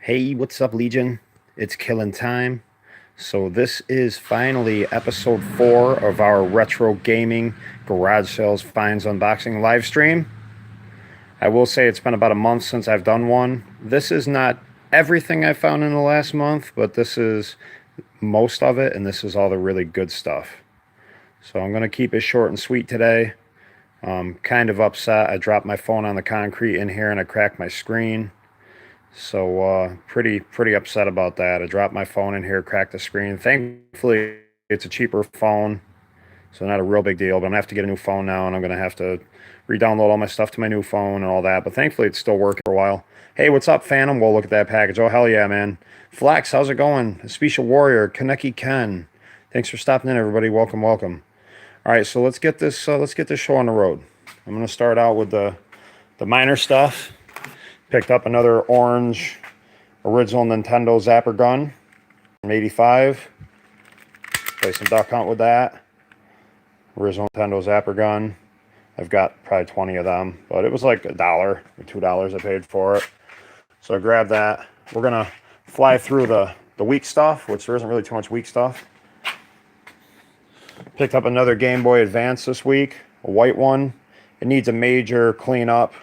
Hey, what's up, Legion? It's killing time. So, this is finally episode 4 of our retro gaming garage sales finds unboxing live stream. I will say it's been about a month since I've done one. This is not everything I found in the last month, but this is most of it, and this is all the really good stuff. So, I'm going to keep it short and sweet today. Kind of upset. I dropped my phone on the concrete in here and I cracked my screen. So pretty upset about that. I dropped my phone in here, cracked the screen. Thankfully, it's a cheaper phone, so not a real big deal. But I'm gonna have to get a new phone now, and I'm gonna have to re-download all my stuff to my new phone and all that. But thankfully, it's still working for a while. Hey, what's up, Phantom? We'll look at that package. Oh hell yeah, man! Flax, how's it going? Special Warrior, Kaneki Ken. Thanks for stopping in, everybody. Welcome, welcome. All right, so let's get this show on the road. I'm gonna start out with the minor stuff. Picked up another orange original Nintendo Zapper gun from '85. Play some duck hunt with that. Original Nintendo Zapper gun. I've got probably 20 of them, but it was like $1 or $2 I paid for it. So I grabbed that. We're gonna fly through the weak stuff, which there isn't really too much weak stuff. Picked up another Game Boy Advance this week, a white one. It needs a major cleanup.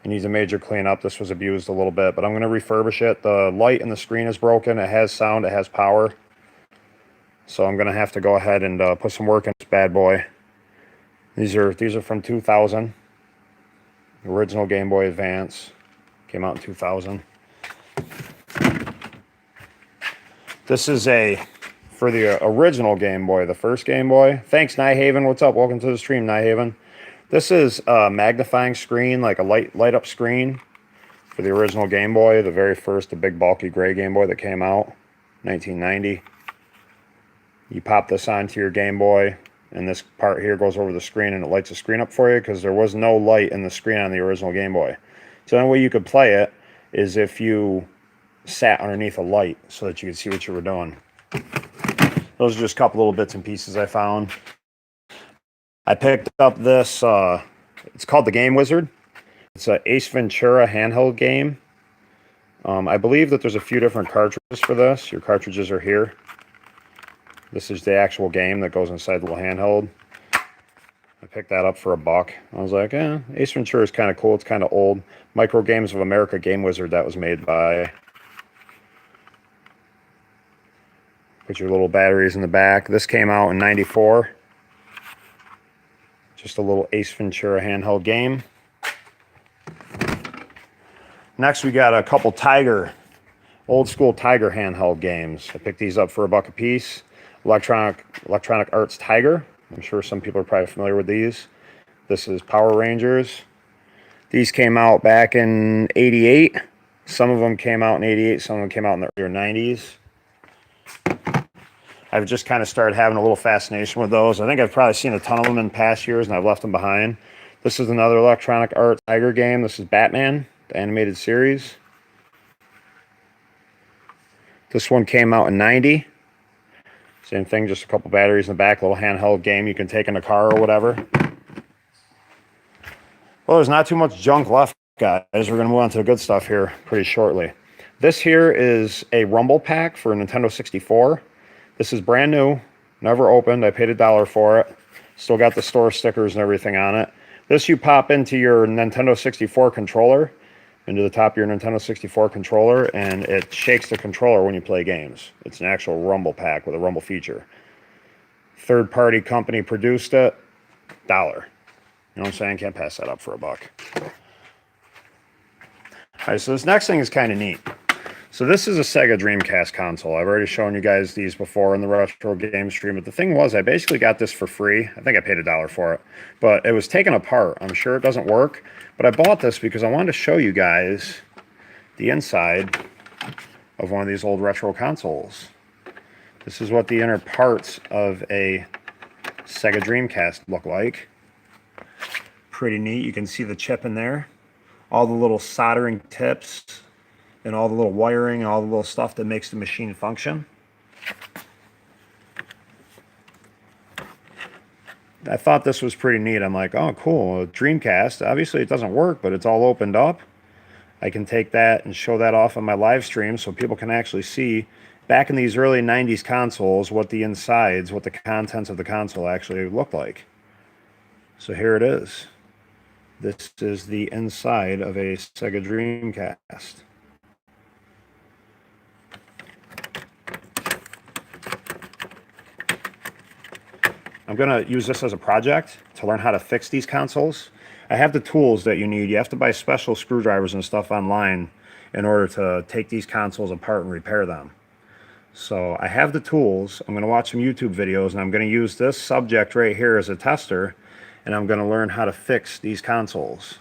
This was abused a little bit, but I'm going to refurbish it. The light in the screen is broken. It has sound. It has power. So I'm going to have to go ahead and put some work in this bad boy. These are from 2000. Original Game Boy Advance. Came out in 2000. This is for the original Game Boy, the first Game Boy. Thanks, Nyhaven. What's up? Welcome to the stream, Nyhaven. This is a magnifying screen, like a light up screen for the original Game Boy, the very first, the big bulky gray Game Boy that came out, 1990. You pop this onto your Game Boy, and this part here goes over the screen, and it lights the screen up for you because there was no light in the screen on the original Game Boy. So the only way you could play it is if you sat underneath a light so that you could see what you were doing. Those are just a couple little bits and pieces I found. I picked up this, it's called the Game Wizard. It's an Ace Ventura handheld game. I believe that there's a few different cartridges for this. Your cartridges are here. This is the actual game that goes inside the little handheld. I picked that up for $1. I was like, Ace Ventura is kind of cool. It's kind of old. Micro Games of America Game Wizard that was made by. Put your little batteries in the back. This came out in '94. Just a little Ace Ventura handheld game. Next, we got a couple old school Tiger handheld games. I picked these up for $1 a piece. Electronic Arts Tiger. I'm sure some people are probably familiar with these. This is Power Rangers. These came out back in '88. Some of them came out in '88. Some of them came out in the earlier '90s. I've just kind of started having a little fascination with those. I think I've probably seen a ton of them in past years, and I've left them behind. This is another Electronic Arts Tiger game. This is Batman, the animated series. This one came out in '90. Same thing, just a couple batteries in the back, little handheld game you can take in a car or whatever. Well, there's not too much junk left, guys. We're going to move on to the good stuff here pretty shortly. This here is a Rumble Pack for Nintendo 64. This is brand new, never opened. I paid $1 for it. Still got the store stickers and everything on it. This you pop into your Nintendo 64 controller, into the top of your Nintendo 64 controller, and it shakes the controller when you play games. It's an actual Rumble Pack with a Rumble feature. Third-party company produced it, $1. You know what I'm saying? Can't pass that up for $1. All right, so this next thing is kind of neat. So this is a Sega Dreamcast console. I've already shown you guys these before in the retro game stream, but the thing was I basically got this for free. I think I paid $1 for it, but it was taken apart. I'm sure it doesn't work, but I bought this because I wanted to show you guys the inside of one of these old retro consoles. This is what the inner parts of a Sega Dreamcast look like. Pretty neat. You can see the chip in there. All the little soldering tips and all the little wiring and all the little stuff that makes the machine function. I thought this was pretty neat. I'm like, oh, cool, a Dreamcast. Obviously, it doesn't work, but it's all opened up. I can take that and show that off on my live stream so people can actually see back in these early 90s consoles what the insides, what the contents of the console actually looked like. So here it is. This is the inside of a Sega Dreamcast. I'm going to use this as a project to learn how to fix these consoles. I have the tools that you need. You have to buy special screwdrivers and stuff online in order to take these consoles apart and repair them. So I have the tools. I'm going to watch some YouTube videos, and I'm going to use this subject right here as a tester, and I'm going to learn how to fix these consoles.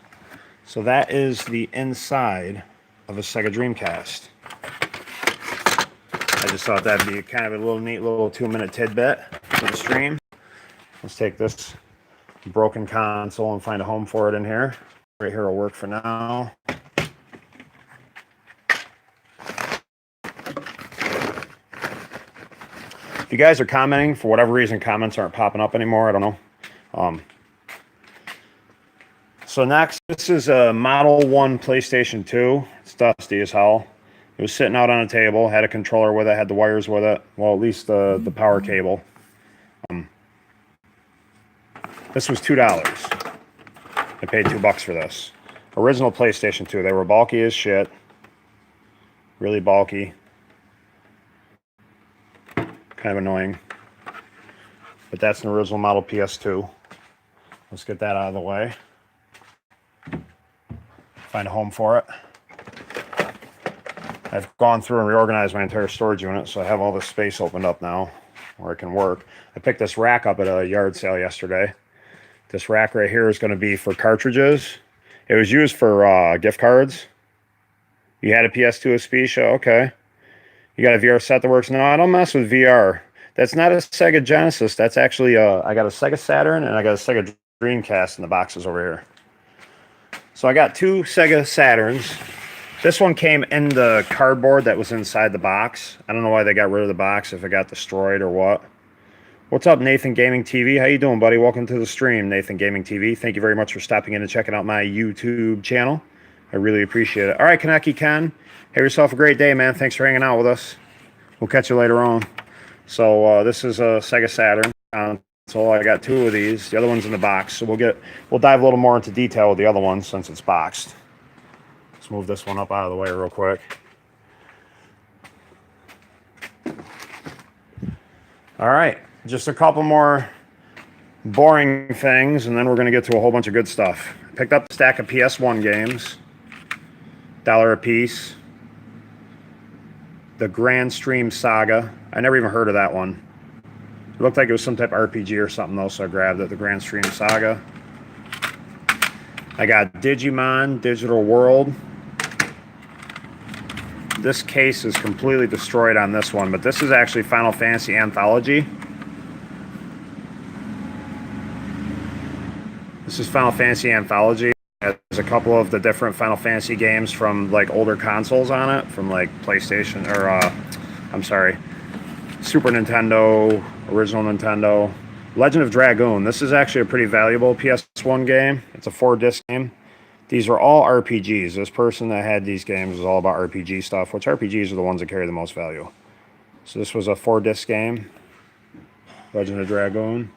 So that is the inside of a Sega Dreamcast. I just thought that'd be kind of a little neat little 2-minute tidbit for the stream. Let's take this broken console and find a home for it in here. Right here will work for now. If you guys are commenting, for whatever reason, comments aren't popping up anymore. I don't know. So next, this is a Model 1 PlayStation 2. It's dusty as hell. It was sitting out on a table, had a controller with it, had the wires with it. Well, at least the power cable. This was $2. I paid $2 for this. Original PlayStation 2. They were bulky as shit. Really bulky. Kind of annoying. But that's an original model PS2. Let's get that out of the way. Find a home for it. I've gone through and reorganized my entire storage unit, so I have all this space opened up now where it can work. I picked this rack up at a yard sale yesterday. This rack right here is going to be for cartridges. It was used for gift cards. You had a PS2 Aspicia? Okay. You got a VR set that works? No, I don't mess with VR. That's not a Sega Genesis. That's actually, I got a Sega Saturn and I got a Sega Dreamcast in the boxes over here. So I got 2 Sega Saturns. This one came in the cardboard that was inside the box. I don't know why they got rid of the box, if it got destroyed or what. What's up, Nathan Gaming TV? How you doing, buddy? Welcome to the stream, Nathan Gaming TV. Thank you very much for stopping in and checking out my YouTube channel. I really appreciate it. All right, Kaneki Ken, have yourself a great day, man. Thanks for hanging out with us. We'll catch you later on. So this is a Sega Saturn console. I got 2 of these. The other one's in the box. So we'll dive a little more into detail with the other one since it's boxed. Let's move this one up out of the way real quick. All right. Just a couple more boring things, and then we're going to get to a whole bunch of good stuff. Picked up a stack of PS1 games, $1 a piece. The Grand Stream Saga. I never even heard of that one. It looked like it was some type of RPG or something, though, so I grabbed it. The Grand Stream Saga. I got Digimon Digital World. This case is completely destroyed on this one, but this is actually Final Fantasy Anthology. This is Final Fantasy Anthology. There's a couple of the different Final Fantasy games from like older consoles on it, from like PlayStation or I'm sorry, Super Nintendo, original Nintendo. Legend of Dragoon. This is actually a pretty valuable PS1 game. It's a 4-disc game. These are all RPGs. This person that had these games was all about RPG stuff, which RPGs are the ones that carry the most value. So this was a 4-disc game. Legend of Dragoon.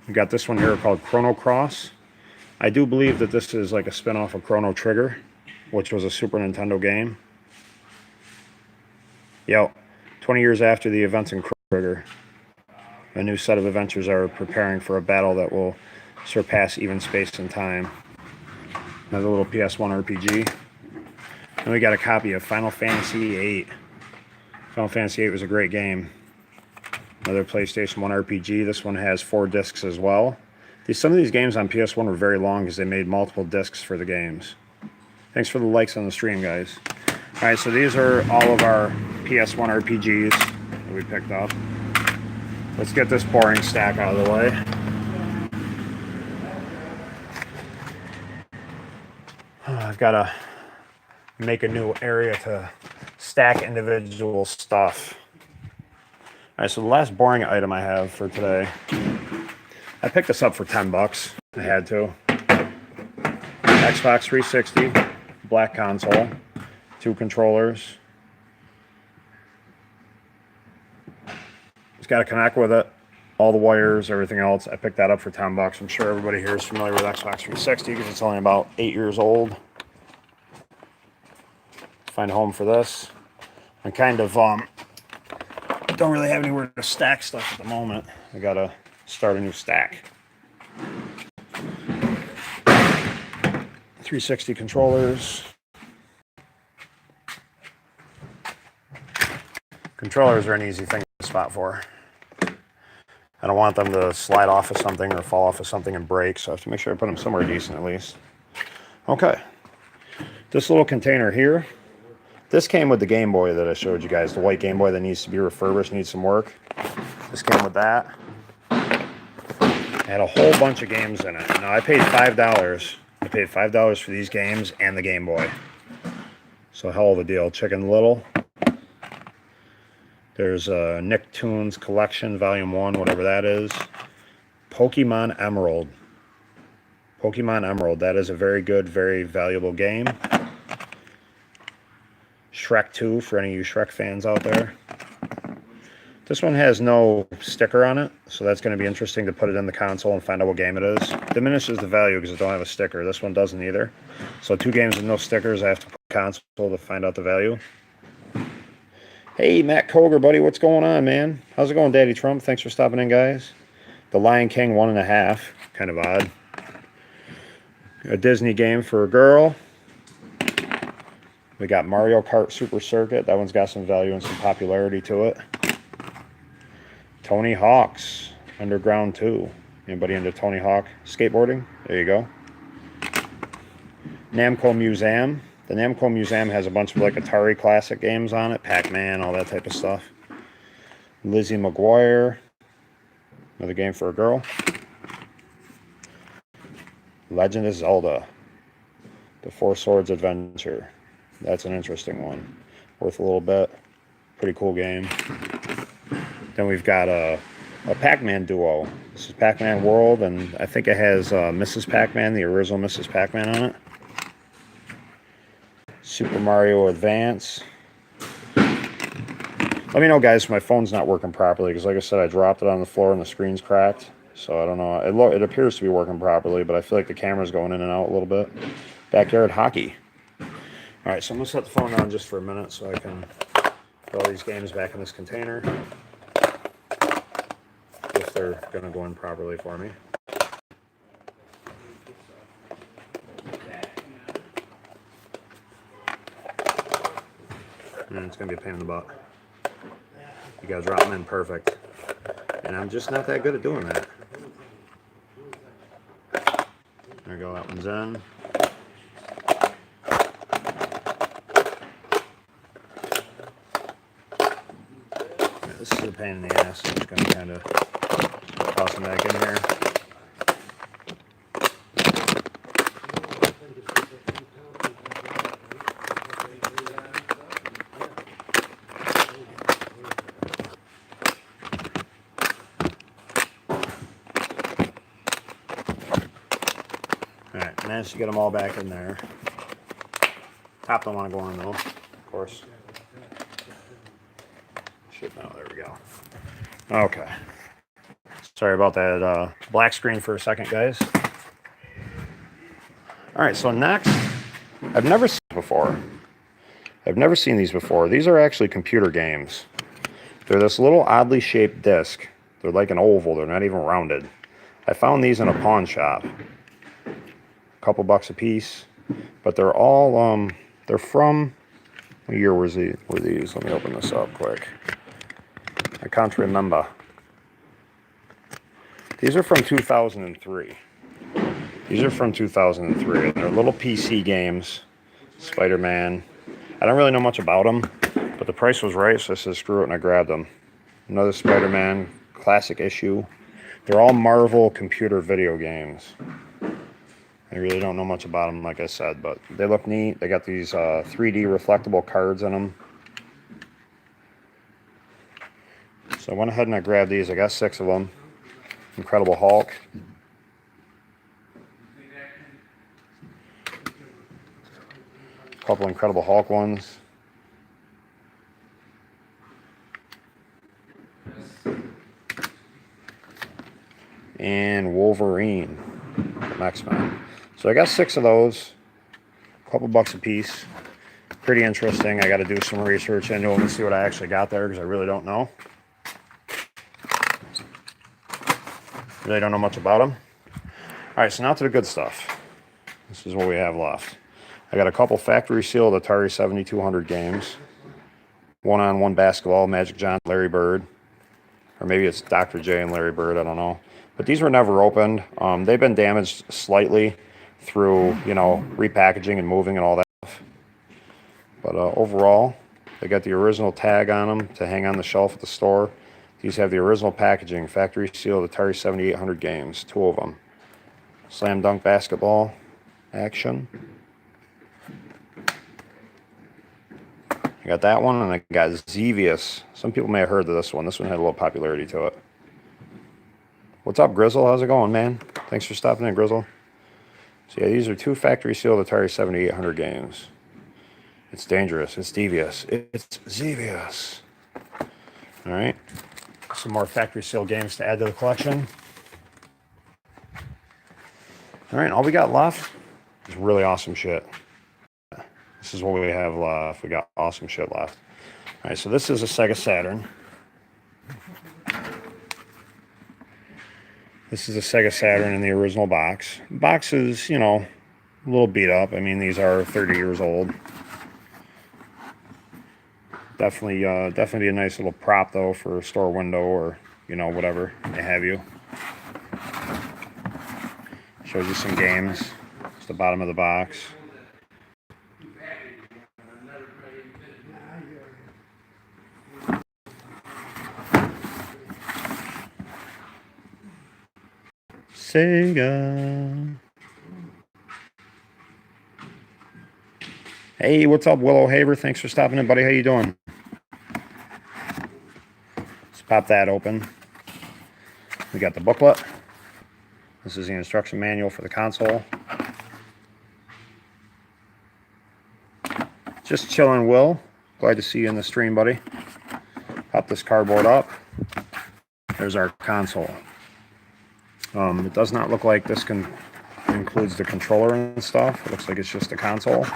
We got this one here called Chrono Cross. I do believe that this is like a spin-off of Chrono Trigger, which was a Super Nintendo game. Yep, 20 years after the events in Chrono Trigger, a new set of adventures are preparing for a battle that will surpass even space and time. Another little PS1 RPG. And we got a copy of Final Fantasy VIII. Final Fantasy VIII was a great game. Another PlayStation 1 RPG. This one has 4 discs as well. Some of these games on PS1 were very long because they made multiple discs for the games. Thanks for the likes on the stream, guys. All right, so these are all of our PS1 RPGs that we picked up. Let's get this boring stack out of the way. I've got to make a new area to stack individual stuff. All right, so the last boring item I have for today, I picked this up for $10. I had to. Xbox 360, black console, 2 controllers. It's got to connect with it. All the wires, everything else. I picked that up for $10. I'm sure everybody here is familiar with Xbox 360 because it's only about 8 years old. Find a home for this. I kind of don't really have anywhere to stack stuff at the moment. I gotta start a new stack. 360 controllers. Controllers are an easy thing to spot for. I don't want them to slide off of something or fall off of something and break, so I have to make sure I put them somewhere decent at least. Okay. This little container here, this came with the Game Boy that I showed you guys, the white Game Boy that needs to be refurbished, needs some work. This came with that. It had a whole bunch of games in it. Now, I paid $5. I paid $5 for these games and the Game Boy. So, hell of a deal. Chicken Little. There's Nicktoons Collection, Volume 1, whatever that is. Pokemon Emerald. Pokemon Emerald. That is a very good, very valuable game. Shrek 2, for any of you Shrek fans out there. This one has no sticker on it, so that's going to be interesting to put it in the console and find out what game it is. Diminishes the value because it don't have a sticker. This one doesn't either. So 2 games with no stickers, I have to put console to find out the value. Hey, Matt Koger, buddy, what's going on, man? How's it going, Daddy Trump? Thanks for stopping in, guys. The Lion King 1.5, kind of odd. A Disney game for a girl. We got Mario Kart Super Circuit. That one's got some value and some popularity to it. Tony Hawk's Underground 2. Anybody into Tony Hawk skateboarding? There you go. Namco Museum. The Namco Museum has a bunch of like Atari classic games on it. Pac-Man, all that type of stuff. Lizzie McGuire. Another game for a girl. Legend of Zelda. The Four Swords Adventure. That's an interesting one. Worth a little bit. Pretty cool game. Then we've got a Pac-Man duo. This is Pac-Man World, and I think it has Mrs. Pac-Man, the original Mrs. Pac-Man on it. Super Mario Advance. Let me know, guys, if my phone's not working properly, because like I said, I dropped it on the floor and the screen's cracked. So I don't know. It appears to be working properly, but I feel like the camera's going in and out a little bit. Backyard Hockey. All right, so I'm going to set the phone down just for a minute so I can put all these games back in this container. If they're going to go in properly for me. And it's going to be a pain in the butt. You got to drop them in perfect. And I'm just not that good at doing that. There we go, that one's in. Yeah, this is a pain in the ass. I'm just going to kind of toss them back in here. Alright, managed to get them all back in there. Top don't want to go on though, of course. Shit, no, there we go. Okay. Sorry about that black screen for a second, guys. Alright, so next, I've never seen before. I've never seen these before. These are actually computer games. They're this little oddly shaped disc. They're like an oval. They're not even rounded. I found these in a pawn shop. Couple bucks a piece, but they're all they're from what year were these? Let me open this up quick. I can't remember. These are from 2003. These are from 2003. They're little PC games. Spider-Man. I don't really know much about them, but the price was right, so I said screw it and I grabbed them. Another Spider-Man classic issue. They're all Marvel computer video games. I really don't know much about them, like I said, but they look neat. They got these 3D reflectable cards in them. So I went ahead and I grabbed these. I got 6 of them. Incredible Hulk. A couple Incredible Hulk ones. And Wolverine from X-Men. So I got 6 of those. A couple bucks a piece. Pretty interesting. I got to do some research into them and see what I actually got there because I really don't know. Really don't know much about them. All right, so now to the good stuff. This is what we have left. I got a couple factory sealed Atari 7200 games. One-on-one basketball, Magic Johnson, Larry Bird. Or maybe it's Dr. J and Larry Bird, I don't know. But these were never opened. They've been damaged slightly through, you know, repackaging and moving and all that stuff. But overall, they got the original tag on them to hang on the shelf at the store. These have the original packaging, factory sealed Atari 7800 games, 2 of them. Slam Dunk Basketball action. I got that one, and I got Xevious. Some people may have heard of this one. This one had a little popularity to it. What's up, Grizzle? How's it going, man? Thanks for stopping in, Grizzle. So yeah, these are 2 factory sealed Atari 7800 games. It's dangerous. It's devious. It's Xevious. All right. Some more factory sealed games to add to the collection. All right, all we got left is really awesome shit. This is what we have left. We got awesome shit left. All right, so this is a Sega Saturn. This is a Sega Saturn in the original box. The box is, you know, a little beat up. I mean, these are 30 years old. Definitely be a nice little prop, though, for a store window or, you know, whatever they have you. Shows you some games. It's the bottom of the box. Sega. Hey, what's up, Willow Haver? Thanks for stopping in, buddy. How you doing? Let's pop that open. We got the booklet. This is the instruction manual for the console. Just chilling, Will. Glad to see you in the stream, buddy. Pop this cardboard up. There's our console. It does not look like this includes the controller and stuff. It looks like it's just a console.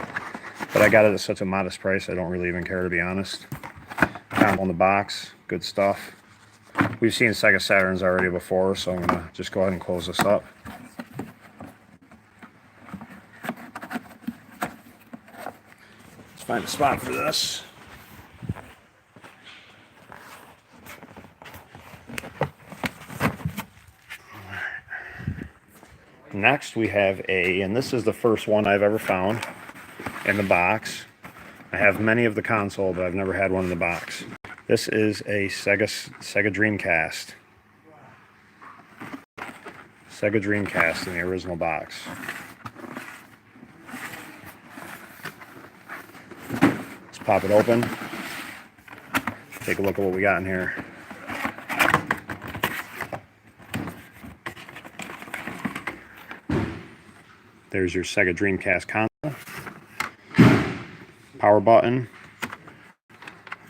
But I got it at such a modest price, I don't really even care, to be honest. Console in the box, good stuff. We've seen Sega Saturns already before, so I'm going to just go ahead and close this up. Let's find a spot for this. Next we have and this is the first one I've ever found in the box. I have many of the console, but I've never had one in the box. This is a Sega Dreamcast. Sega Dreamcast in the original box. Let's pop it open. Take a look at what we got in here. There's your Sega Dreamcast console. Power button.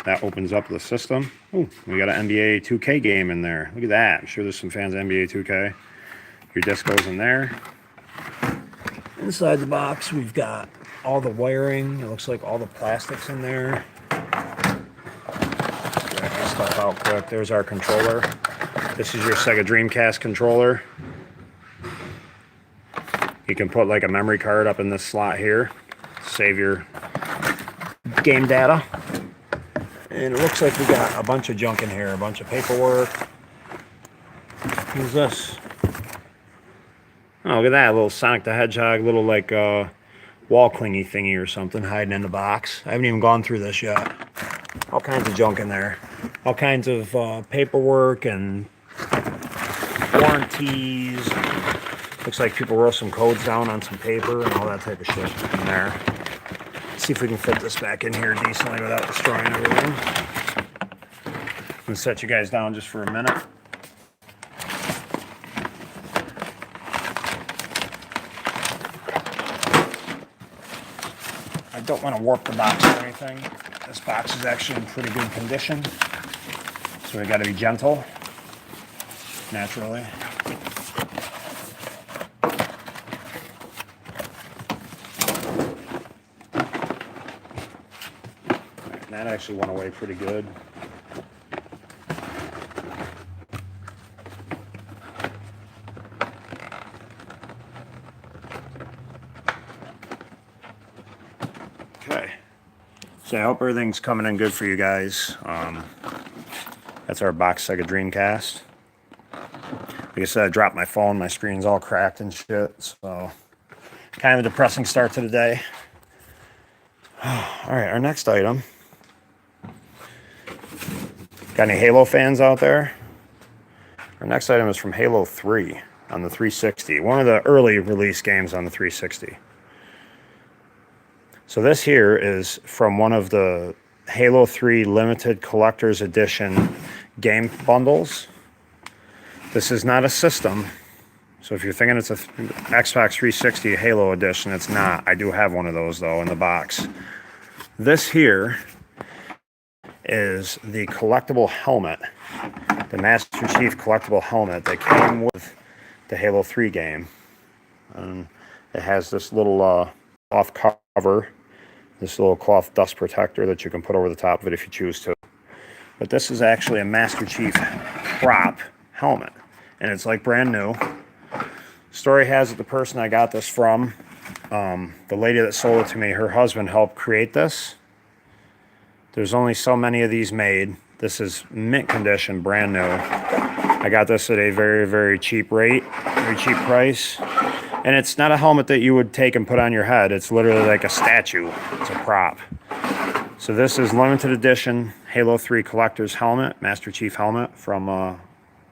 That opens up the system. Ooh, we got an NBA 2K game in there. Look at that. I'm sure there's some fans of NBA 2K. Your disc goes in there. Inside the box, we've got all the wiring. It looks like all the plastics in there. Check this stuff out quick. There's our controller. This is your Sega Dreamcast controller. You can put like a memory card up in this slot here. Save your game data. And it looks like we got a bunch of junk in here. A bunch of paperwork. Who's this? Oh, look at that. A little Sonic the Hedgehog. Little like wall clingy thingy or something hiding in the box. I haven't even gone through this yet. All kinds of junk in there. All kinds of paperwork and warranties. Looks like people wrote some codes down on some paper and all that type of shit in there. Let's see if we can fit this back in here decently without destroying everything. I'm gonna set you guys down just for a minute. I don't want to warp the box or anything. This box is actually in pretty good condition, so we got to be gentle, naturally. Right, that actually went away pretty good. Okay, so I hope everything's coming in good for you guys. That's our box Sega Dreamcast. Like I said, I dropped my phone, my screen's all cracked and shit, so kind of a depressing start to the day. All right, our next item. Got any Halo fans out there? Our next item is from Halo 3 on the 360, one of the early release games on the 360. So this here is from one of the Halo 3 limited collector's edition game bundles. This is not a system. So if you're thinking it's a Xbox 360 Halo edition, it's not. I do have one of those though in the box. This here is the collectible helmet, the Master Chief collectible helmet that came with the Halo 3 game. And it has this little cloth cover, this little cloth dust protector that you can put over the top of it if you choose to. But this is actually a Master Chief prop helmet, and it's like brand new. Story has it the person I got this from, the lady that sold it to me, her husband helped create this. There's only so many of these made. This is mint condition, brand new. I got this at a very, very cheap rate, very cheap price. And it's not a helmet that you would take and put on your head. It's literally like a statue. It's a prop. So this is limited edition Halo 3 collector's helmet, Master Chief helmet from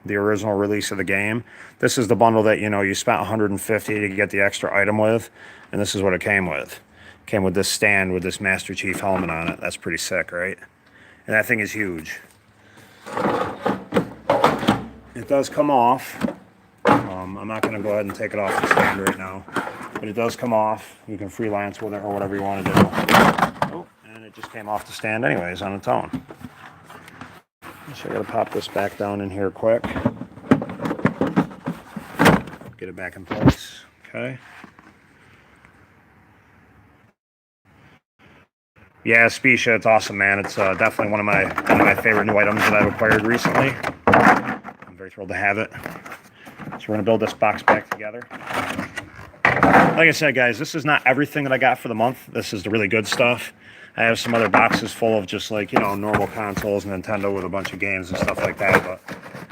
the original release of the game. This is the bundle that, you know, you spent $150 to get the extra item with, and this is what it came with. It came with this stand with this Master Chief helmet on it. That's pretty sick, right? And that thing is huge. It does come off. I'm not going to go ahead and take it off the stand right now, but it does come off. You can freelance with it or whatever you want to do. Oh, and it just came off the stand anyways on its own. So I got to pop this back down in here quick. Get it back in place. Okay. Yeah, Specia, it's awesome, man. It's definitely one of my favorite new items that I've acquired recently. I'm very thrilled to have it. So we're going to build this box back together. Like I said, guys, this is not everything that I got for the month. This is the really good stuff. I have some other boxes full of just like, you know, normal consoles, Nintendo with a bunch of games and stuff like that. But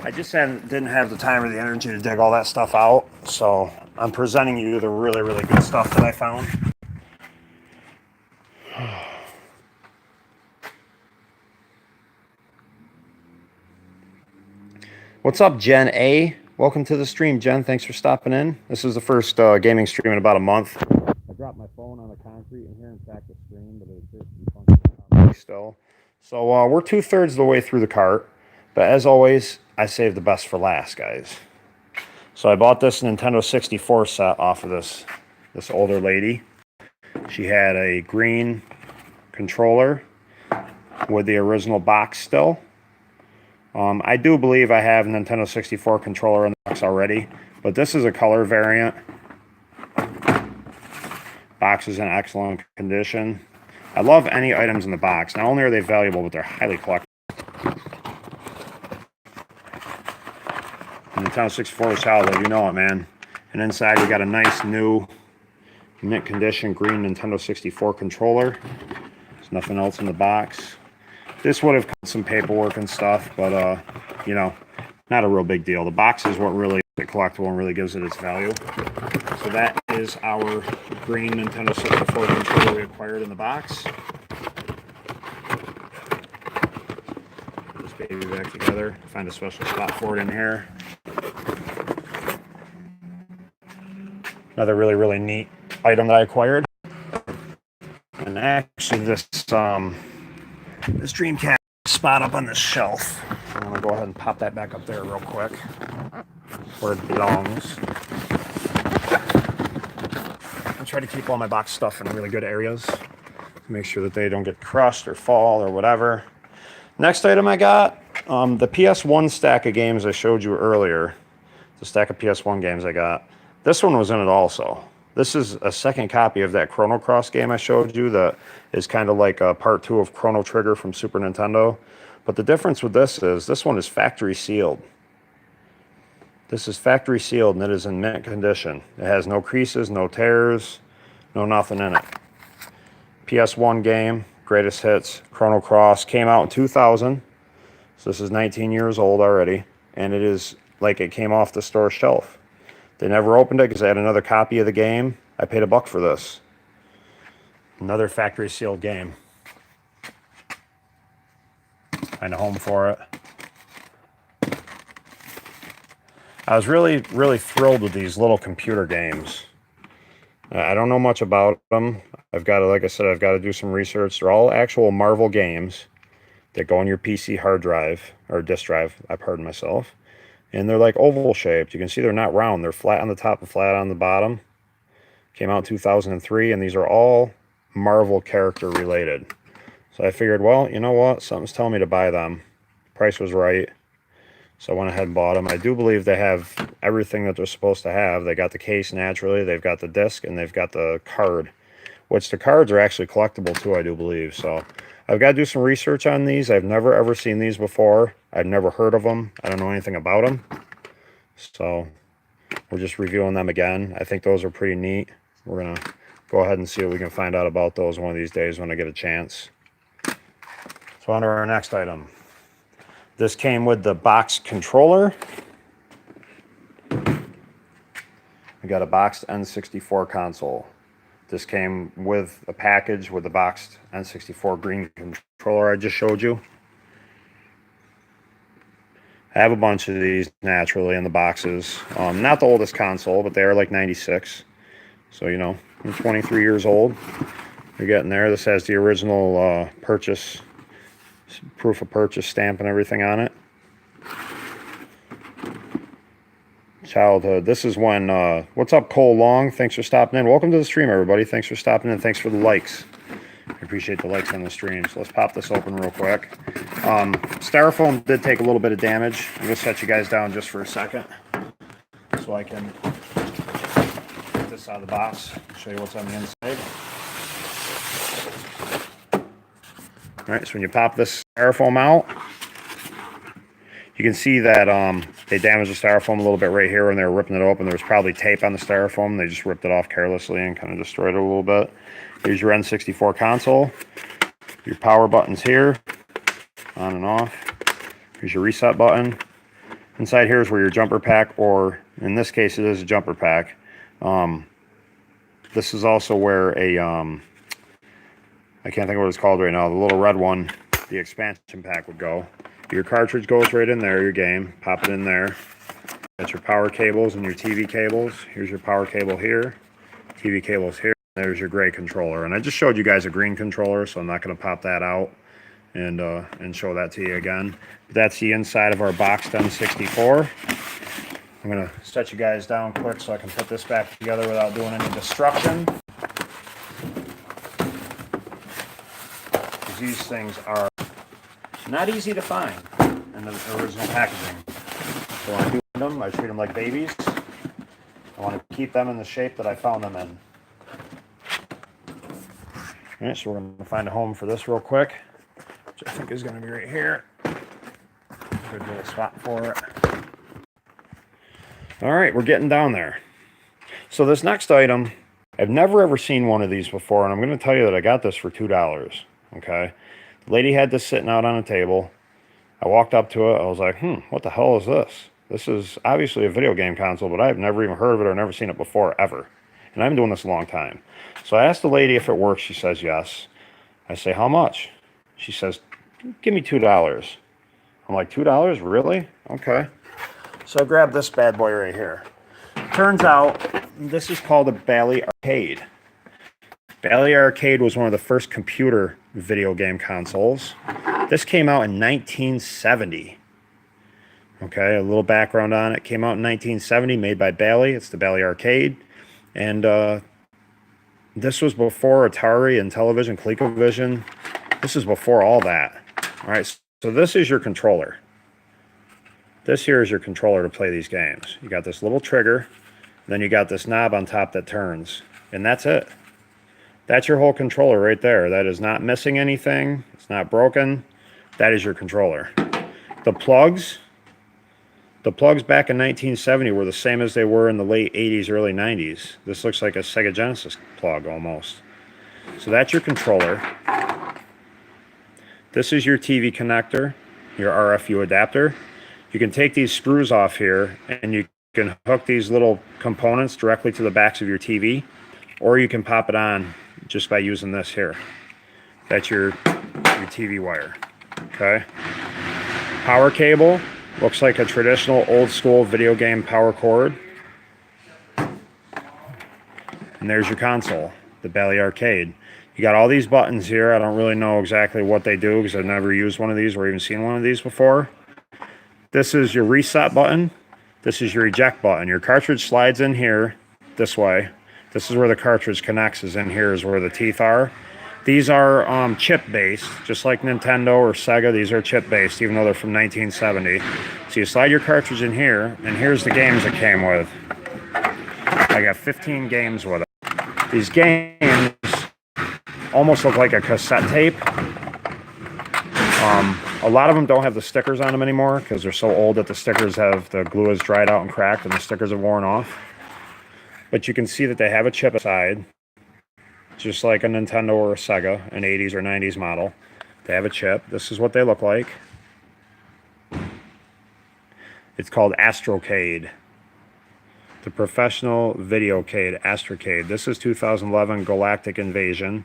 I just didn't have the time or the energy to dig all that stuff out. So I'm presenting you the really, really good stuff that I found. What's up, Jen A? Welcome to the stream, Jen. Thanks for stopping in. This is the first gaming stream in about a month. I dropped my phone on the concrete in here. In fact, the screen, but it appears to be functioning still. So we're 2/3 of the way through the cart. But as always, I saved the best for last, guys. So I bought this Nintendo 64 set off of this older lady. She had a green controller with the original box still. I do believe I have a Nintendo 64 controller in the box already, but this is a color variant. Box is in excellent condition. I love any items in the box. Not only are they valuable, but they're highly collectible. Nintendo 64 is solid, you know it, man. And inside we got a nice new mint condition green Nintendo 64 controller. There's nothing else in the box. This would have come with some paperwork and stuff, but, you know, not a real big deal. The box is what really makes it collectible and really gives it its value. So that is our green Nintendo 64 controller we acquired in the box. Put this baby back together. Find a special spot for it in here. Another really, really neat item that I acquired. And actually this Dreamcast spot up on this shelf. I'm going to go ahead and pop that back up there real quick where it belongs. I try to keep all my box stuff in really good areas. Make sure that they don't get crushed or fall or whatever. Next item I got, the PS1 stack of games I showed you earlier. The stack of PS1 games I got. This one was in it also. This is a second copy of that Chrono Cross game I showed you that is kind of like a part 2 of Chrono Trigger from Super Nintendo. But the difference with this is this one is factory sealed. This is factory sealed and it is in mint condition. It has no creases, no tears, no nothing in it. PS1 game, greatest hits, Chrono Cross, came out in 2000. So this is 19 years old already. And it is like it came off the store shelf. They never opened it because they had another copy of the game. I paid $1 for this. Another factory sealed game. Find a home for it. I was really thrilled with these little computer games. I don't know much about them. I've got to, like I said, I've got to do some research. They're all actual Marvel games that go on your PC hard drive, or disk drive, I pardon myself. And they're like oval shaped. You can see they're not round. They're flat on the top and flat on the bottom. Came out in 2003, and these are all Marvel character related. So I figured, well, you know what? Something's telling me to buy them. Price was right. So I went ahead and bought them. I do believe they have everything that they're supposed to have. They got the case naturally, they've got the disc, and they've got the card, which the cards are actually collectible too, I do believe. So I've got to do some research on these. I've never ever seen these before. I've never heard of them. I don't know anything about them. So we're just reviewing them again. I think those are pretty neat. We're going to go ahead and see what we can find out about those one of these days when I get a chance. So on to our next item. This came with the box controller. We got a boxed N64 console. This came with a package with the boxed N64 green controller I just showed you. I have a bunch of these naturally in the boxes. Not the oldest console, but they are like 96. So, you know, I'm 23 years old. You're getting there. This has the original purchase, proof of purchase stamp and everything on it. Childhood. This is when, what's up, Cole Long? Thanks for stopping in. Welcome to the stream, everybody. Thanks for stopping in. Thanks for the likes. I appreciate the likes on the stream. So let's pop this open real quick. Styrofoam did take a little bit of damage. I'm going to set you guys down just for a second so I can get this out of the box and show you what's on the inside. All right, so when you pop this styrofoam out, you can see that they damaged the styrofoam a little bit right here when they were ripping it open. There was probably tape on the styrofoam. They just ripped it off carelessly and kind of destroyed it a little bit. Here's your N64 console. Your power buttons here, on and off. Here's your reset button. Inside here is where your jumper pack, or in this case it is a jumper pack. This is also where a, I can't think of what it's called right now, the little red one, the expansion pack would go. Your cartridge goes right in there, your game. Pop it in there. Got your power cables and your TV cables. Here's your power cable here. TV cables here. There's your gray controller. And I just showed you guys a green controller, so I'm not going to pop that out and show that to you again. But that's the inside of our boxed N64. I'm going to set you guys down quick so I can put this back together without doing any destruction. Because these things are not easy to find in the original packaging. So when I do them, I treat them like babies. I want to keep them in the shape that I found them in. All right, so we're going to find a home for this real quick, which I think is going to be right here. Good little spot for it. All right, we're getting down there. So this next item, I've never ever seen one of these before, and I'm going to tell you that I got this for $2, okay? The lady had this sitting out on a table. I walked up to it. I was like, what the hell is this? This is obviously a video game console, but I've never even heard of it or never seen it before, ever. And I've been doing this a long time. So I asked the lady if it works. She says yes. I say, how much? She says, give me $2. I'm like, $2? Really? Okay. So I grabbed this bad boy right here. Turns out this is called a Bally Arcade. Bally Arcade was one of the first computer video game consoles. This came out in 1970. Okay, a little background on it. Came out in 1970, made by Bally. It's the Bally Arcade. And This was before Atari and television, ColecoVision. This is before all that. All right, so this is your controller. This here is your controller to play these games. You got this little trigger, then you got this knob on top that turns, and that's it. That's your whole controller right there. That is not missing anything. It's not broken. That is your controller. The plugs back in 1970 were the same as they were in the late 80s, early 90s. This looks like a Sega Genesis plug almost. So that's your controller. This is your TV connector, your RFU adapter. You can take these screws off here and you can hook these little components directly to the backs of your TV, or you can pop it on just by using this here. That's your TV wire, okay? Power cable, looks like a traditional old school video game power cord. And there's your console, the Bally Arcade. You got all these buttons here. I don't really know exactly what they do because I've never used one of these or even seen one of these before. This is your reset button. This is your eject button. Your cartridge slides in here this way. This is where the cartridge connects, is in here is where the teeth are. These are chip-based, just like Nintendo or Sega. These are chip-based, even though they're from 1970. So you slide your cartridge in here, and here's the games it came with. I got 15 games with it. These games almost look like a cassette tape. A lot of them don't have the stickers on them anymore because they're so old that the stickers have, the glue has dried out and cracked and the stickers have worn off. But you can see that they have a chip inside, just like a Nintendo or a Sega, an 80s or 90s model. They have a chip. This is what they look like. It's called Astrocade. The Professional Videocade, Astrocade. This is 2011 Galactic Invasion.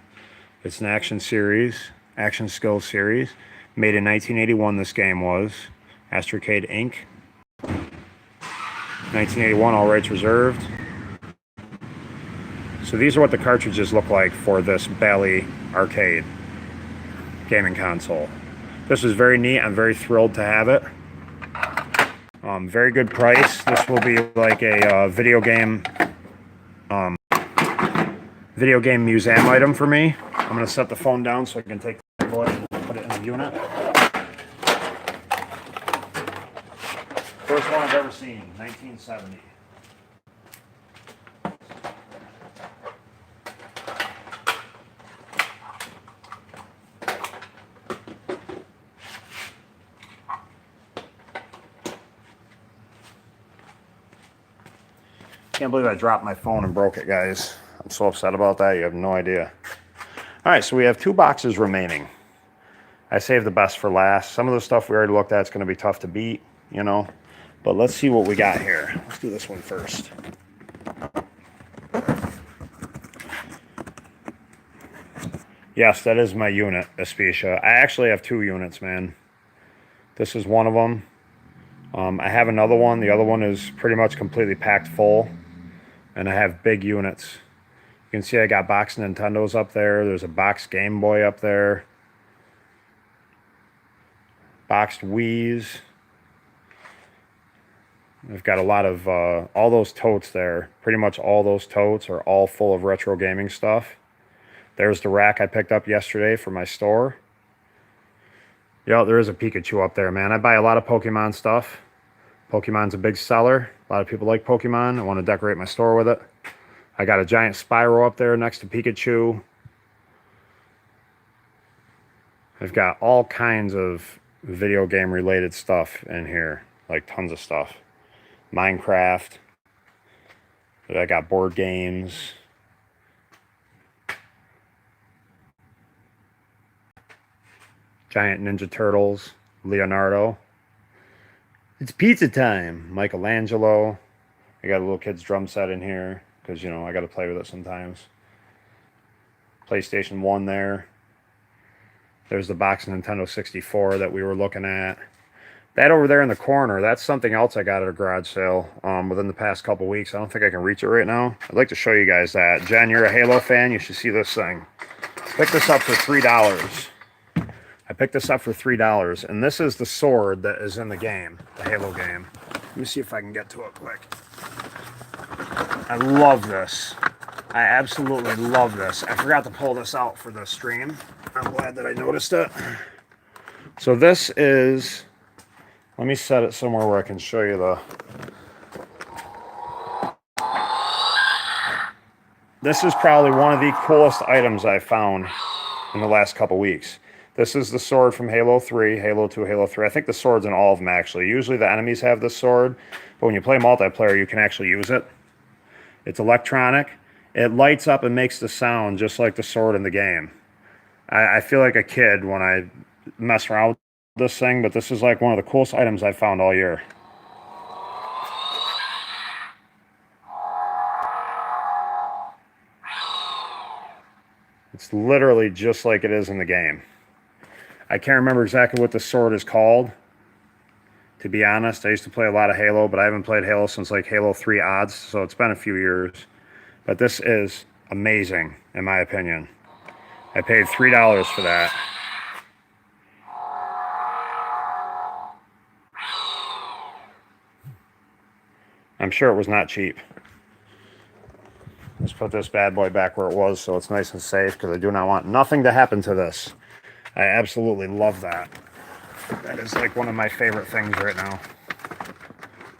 It's an action series, action skills series. Made in 1981, this game was. Astrocade Inc. 1981, all rights reserved. So these are what the cartridges look like for this Bally Arcade gaming console. This is very neat. I'm very thrilled to have it. Very good price. This will be like a video game museum item for me. I'm going to set the phone down so I can take the bullet and put it in the unit. First one I've ever seen, 1970. Can't believe I dropped my phone and broke it, guys. I'm so upset about that. You have no idea. All right, so we have 2 boxes remaining. I saved the best for last. Some of the stuff we already looked at is going to be tough to beat, you know. But let's see what we got here. Let's do this one first. Yes, that is my unit, Especia. I actually have 2 units, man. This is one of them. I have another one. The other one is pretty much completely packed full. And I have big units. You can see I got boxed Nintendos up there. There's a boxed Game Boy up there. Boxed Wii's. I've got a lot of, all those totes there. Pretty much all those totes are all full of retro gaming stuff. There's the rack I picked up yesterday for my store. Yeah, there is a Pikachu up there, man. I buy a lot of Pokemon stuff. Pokemon's a big seller. A lot of people like Pokemon. I want to decorate my store with it. I got a giant Spyro up there next to Pikachu. I've got all kinds of video game related stuff in here. Like tons of stuff. Minecraft. I got board games. Giant Ninja Turtles. Leonardo. It's pizza time. Michelangelo. I got a little kid's drum set in here because, you know, I got to play with it sometimes. PlayStation 1 there. There's the box Nintendo 64 that we were looking at. That over there in the corner, that's something else I got at a garage sale within the past couple weeks. I don't think I can reach it right now. I'd like to show you guys that. Jen, you're a Halo fan. You should see this thing. Picked this up for $3. I picked this up for $3, and this is the sword that is in the game, the Halo game. Let me see if I can get to it quick. I love this. I absolutely love this. I forgot to pull this out for the stream. I'm glad that I noticed it. So this is, let me set it somewhere where I can show you the, this is probably one of the coolest items I found in the last couple weeks. This is the sword from Halo 3, Halo 2, Halo 3. I think the sword's in all of them, actually. Usually the enemies have this sword, but when you play multiplayer, you can actually use it. It's electronic. It lights up and makes the sound just like the sword in the game. I feel like a kid when I mess around with this thing, but this is like one of the coolest items I've found all year. It's literally just like it is in the game. I can't remember exactly what the sword is called. To be honest, I used to play a lot of Halo, but I haven't played Halo since like Halo 3 odds, so it's been a few years. But this is amazing, in my opinion. I paid $3 for that. I'm sure it was not cheap. Let's put this bad boy back where it was so it's nice and safe, because I do not want nothing to happen to this. I absolutely love that. That is like one of my favorite things right now.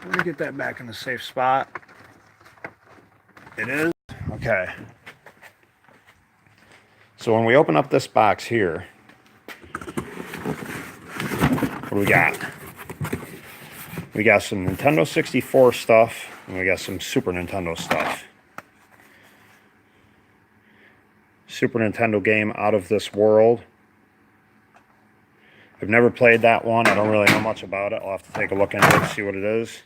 Let me get that back in the safe spot. It is. Okay. So when we open up this box here, what do we got? We got some Nintendo 64 stuff, and we got some Super Nintendo stuff. Super Nintendo game Out of This World. I've never played that one. I don't really know much about it. I'll have to take a look into it and see what it is.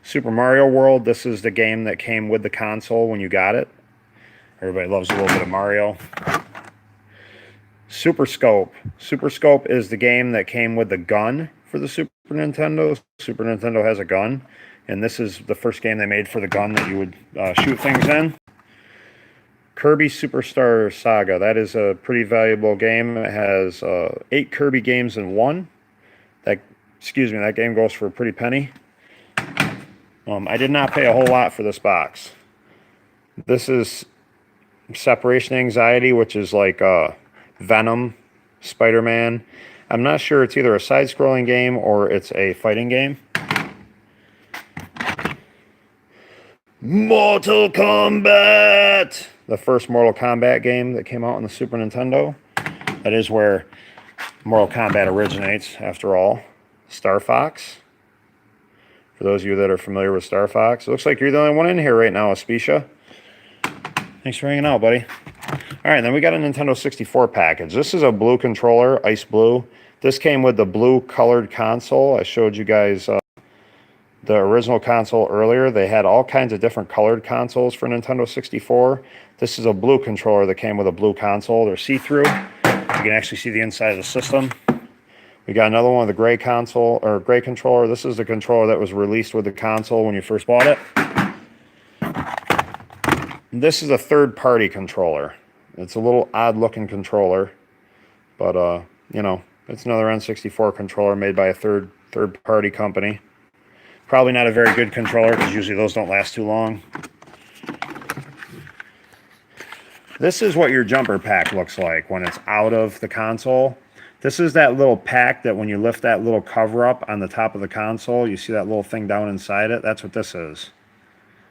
Super Mario World. This is the game that came with the console when you got it. Everybody loves a little bit of Mario. Super Scope. Super Scope is the game that came with the gun for the Super Nintendo. Super Nintendo has a gun, and this is the first game they made for the gun that you would shoot things in. Kirby Superstar Saga. That is a pretty valuable game. It has 8 Kirby games in one. That game goes for a pretty penny. I did not pay a whole lot for this box. This is Separation Anxiety, which is like Venom, Spider-Man. I'm not sure, it's either a side-scrolling game or it's a fighting game. Mortal Kombat! The first Mortal Kombat game that came out on the Super Nintendo. That is where Mortal Kombat originates, after all. Star Fox. For those of you that are familiar with Star Fox. It looks like you're the only one in here right now, Aspecia. Thanks for hanging out, buddy. Alright, then we got a Nintendo 64 package. This is a blue controller, ice blue. This came with the blue colored console. I showed you guys the original console earlier. They had all kinds of different colored consoles for Nintendo 64. This is a blue controller that came with a blue console. They're see-through. You can actually see the inside of the system. We got another one with a gray console, or gray controller. This is the controller that was released with the console when you first bought it. This is a third-party controller. It's a little odd-looking controller, but you know, it's another N64 controller made by a third-party company. Probably not a very good controller, because usually those don't last too long. This is what your jumper pack looks like when it's out of the console. This is that little pack that when you lift that little cover up on the top of the console, you see that little thing down inside it. That's what this is.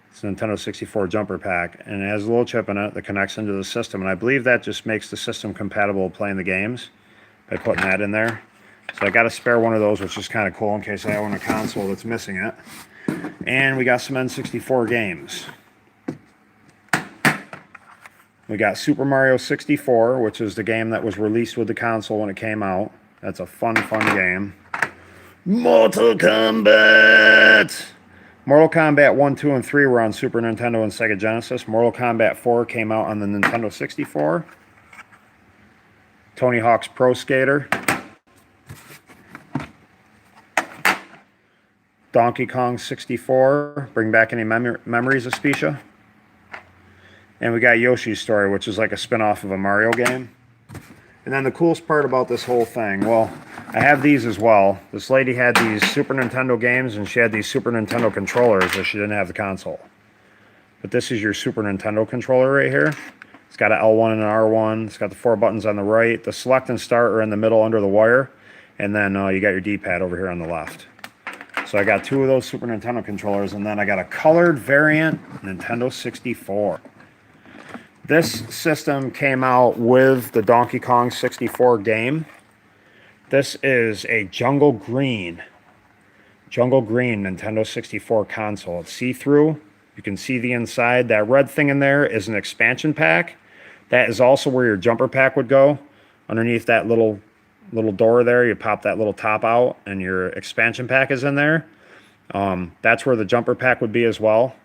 It's a Nintendo 64 jumper pack, and it has a little chip in it that connects into the system, and I believe that just makes the system compatible with playing the games by putting that in there. So I got a spare one of those, which is kind of cool in case I own a console that's missing it. And we got some N64 games. We got Super Mario 64, which is the game that was released with the console when it came out. That's a fun game. Mortal Kombat! Mortal Kombat 1, 2, and 3 were on Super Nintendo and Sega Genesis. Mortal Kombat 4 came out on the Nintendo 64. Tony Hawk's Pro Skater. Donkey Kong 64. Bring back any memories of Aspecia? And we got Yoshi's Story, which is like a spin-off of a Mario game. And then the coolest part about this whole thing, well, I have these as well. This lady had these Super Nintendo games, and she had these Super Nintendo controllers, but she didn't have the console. but this is your Super Nintendo controller right here. It's got an L1 and an R1. It's got the 4 buttons on the right. The select and start are in the middle under the wire. And then you got your D-pad over here on the left. So I got 2 of those Super Nintendo controllers, and then I got a colored variant Nintendo 64. This system came out with the Donkey Kong 64 game. This is a Jungle Green Nintendo 64 console. It's see-through. You can see the inside. That red thing in there is an expansion pack. That is also where your jumper pack would go. Underneath that little door there, you pop that little top out, and your expansion pack is in there. That's where the jumper pack would be as well.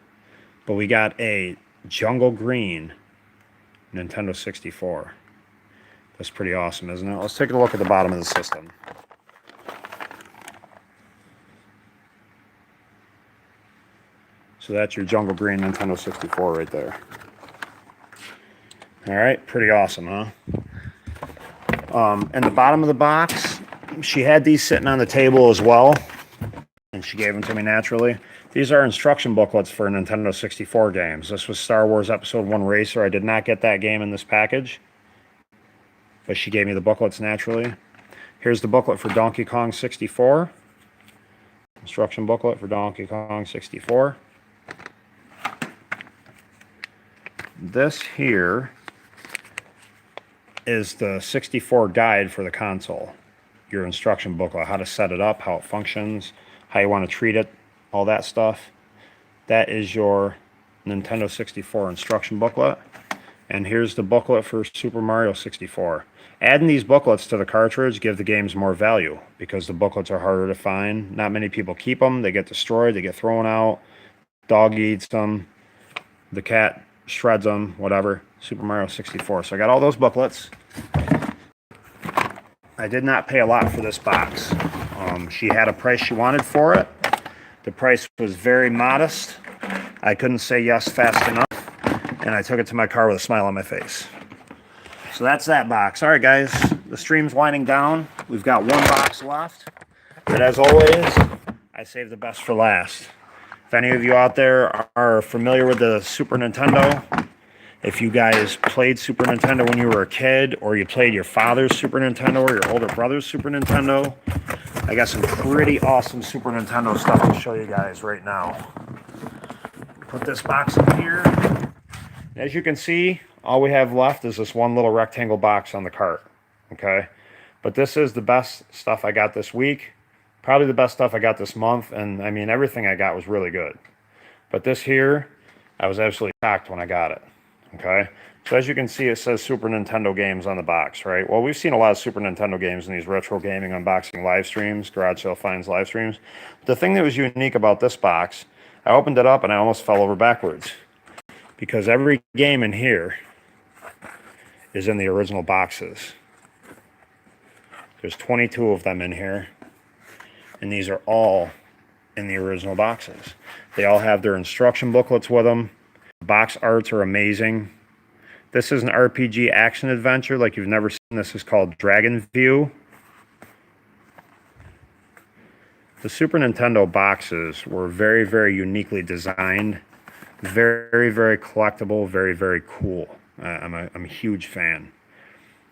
But we got a Jungle Green Nintendo 64. That's pretty awesome, isn't it? Let's take a look at the bottom of the system. So that's your Jungle Green Nintendo 64 right there. All right, pretty awesome, huh? And the bottom of the box, she had these sitting on the table as well, and she gave them to me naturally. These are instruction booklets for Nintendo 64 games. This was Star Wars Episode 1 Racer. I did not get that game in this package, but she gave me the booklets naturally. Here's the booklet for Donkey Kong 64. Instruction booklet for Donkey Kong 64. This here is the 64 guide for the console. Your instruction booklet, how to set it up, how it functions, how you want to treat it, all that stuff. That is your Nintendo 64 instruction booklet. And here's the booklet for Super Mario 64. Adding these booklets to the cartridge give the games more value because the booklets are harder to find. Not many people keep them. They get destroyed, they get thrown out. Dog eats them. The cat shreds them, whatever. Super Mario 64. So I got all those booklets. I did not pay a lot for this box. She had a price she wanted for it. The price was very modest. I couldn't say yes fast enough, and I took it to my car with a smile on my face. So that's that box. All right, guys, the stream's winding down. We've got one box left, but as always, I save the best for last. If any of you out there are familiar with the Super Nintendo, if you guys played Super Nintendo when you were a kid, or you played your father's Super Nintendo or your older brother's Super Nintendo, I got some pretty awesome Super Nintendo stuff to show you guys right now. Put this box in here. As you can see, all we have left is this one little rectangle box on the cart, okay? But this is the best stuff I got this week. Probably the best stuff I got this month, and I mean, everything I got was really good. But this here, I was absolutely shocked when I got it, okay? So as you can see, it says Super Nintendo games on the box, right? Well, we've seen a lot of Super Nintendo games in these retro gaming unboxing live streams, Garage Sale Finds live streams. The thing that was unique about this box, I opened it up and I almost fell over backwards because every game in here is in the original boxes. There's 22 of them in here, and these are all in the original boxes. They all have their instruction booklets with them. The box arts are amazing. This is an RPG action adventure like you've never seen. This is called Dragon View. The Super Nintendo boxes were very, very uniquely designed. Very, very collectible, very, very cool. I'm a huge fan.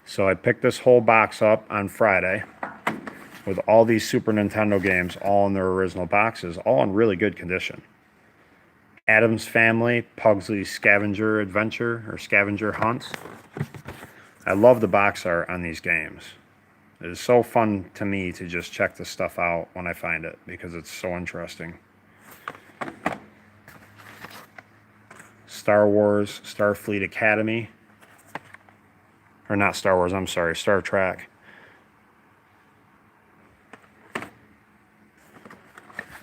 So I picked this whole box up on Friday with all these Super Nintendo games all in their original boxes, all in really good condition. Addams Family, Pugsley's Scavenger Adventure, or Scavenger Hunt. I love the box art on these games. It is so fun to me to just check this stuff out when I find it, because it's so interesting. Star Wars, Starfleet Academy. Or not Star Wars, I'm sorry, Star Trek.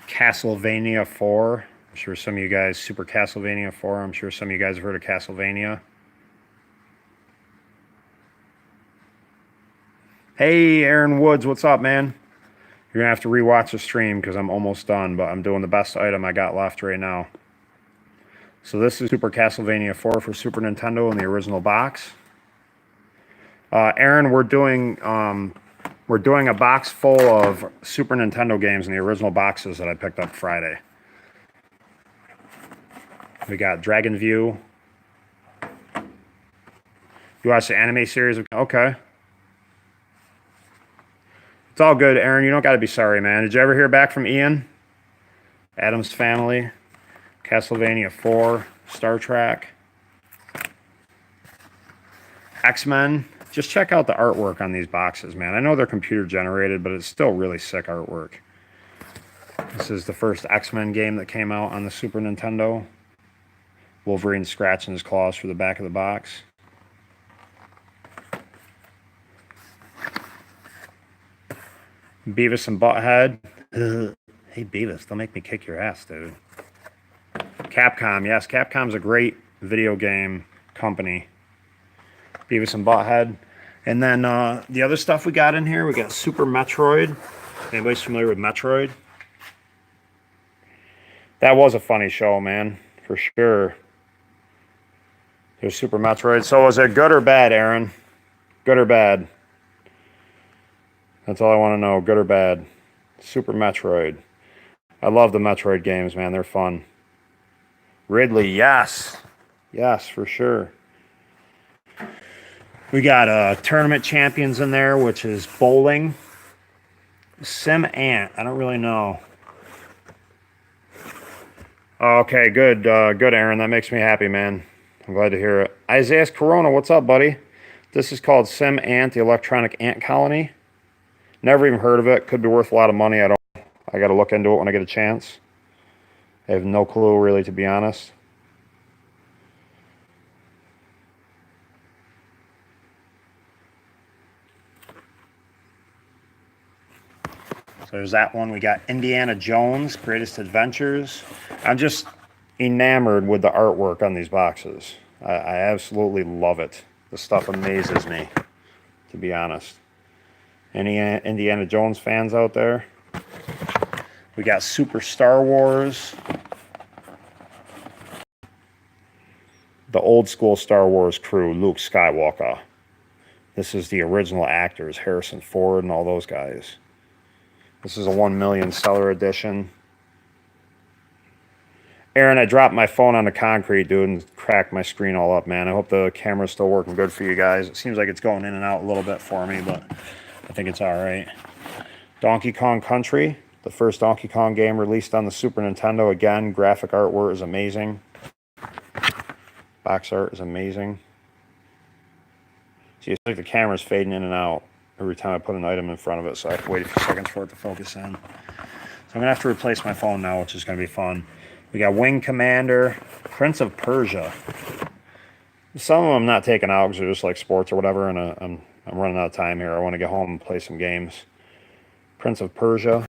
Castlevania 4. I'm sure some of you guys, Super Castlevania 4, I'm sure some of you guys have heard of Castlevania. Hey, Aaron Woods, what's up, man? You're going to have to rewatch the stream because I'm almost done, but I'm doing the best item I got left right now. So this is Super Castlevania 4 for Super Nintendo in the original box. Aaron, we're doing a box full of Super Nintendo games in the original boxes that I picked up Friday. We got Dragon View. You watch the anime series? Okay. It's all good, Aaron. You don't got to be sorry, man. Did you ever hear back from Ian? Addams Family, Castlevania 4, Star Trek, X-Men. Just check out the artwork on these boxes, man. I know they're computer generated, but it's still really sick artwork. This is the first X-Men game that came out on the Super Nintendo. Wolverine scratching his claws through the back of the box. Beavis and Butthead. Ugh. Hey, Beavis, don't make me kick your ass, dude. Capcom, yes, Capcom's a great video game company. Beavis and Butthead. And then the other stuff we got in here, we got Super Metroid. Anybody's familiar with Metroid? That was a funny show, man, for sure. There's Super Metroid. So was it good or bad, Aaron? Good or bad? That's all I want to know, good or bad. Super Metroid. I love the Metroid games, man. They're fun. Ridley, yes. Yes, for sure. We got Tournament Champions in there, which is bowling. Sim Ant, I don't really know. Okay, good. Good, Aaron. That makes me happy, man. I'm glad to hear it. Isaiah Corona, what's up, buddy? This is called Sim Ant, the Electronic Ant Colony. Never even heard of it. Could be worth a lot of money. I got to look into it when I get a chance. I have no clue, really, to be honest. So there's that one. We got Indiana Jones, Greatest Adventures. I'm just enamored with the artwork on these boxes. I absolutely love it. The stuff amazes me, to be honest. Any Indiana Jones fans out there? We got Super Star Wars. The old school Star Wars crew, Luke Skywalker. This is the original actors, Harrison Ford and all those guys. This is a 1 million seller edition. Aaron, I dropped my phone on the concrete, dude, and cracked my screen all up, man. I hope the camera's still working good for you guys. It seems like it's going in and out a little bit for me, but I think it's all right. Donkey Kong Country, the first Donkey Kong game released on the Super Nintendo. Again, graphic artwork is amazing. Box art is amazing. See, it's like the camera's fading in and out every time I put an item in front of it, so I have to wait a few seconds for it to focus in. So I'm going to have to replace my phone now, which is going to be fun. We got Wing Commander, Prince of Persia. Some of them I'm not taking out because they're just like sports or whatever, and I'm running out of time here. I want to get home and play some games. Prince of Persia.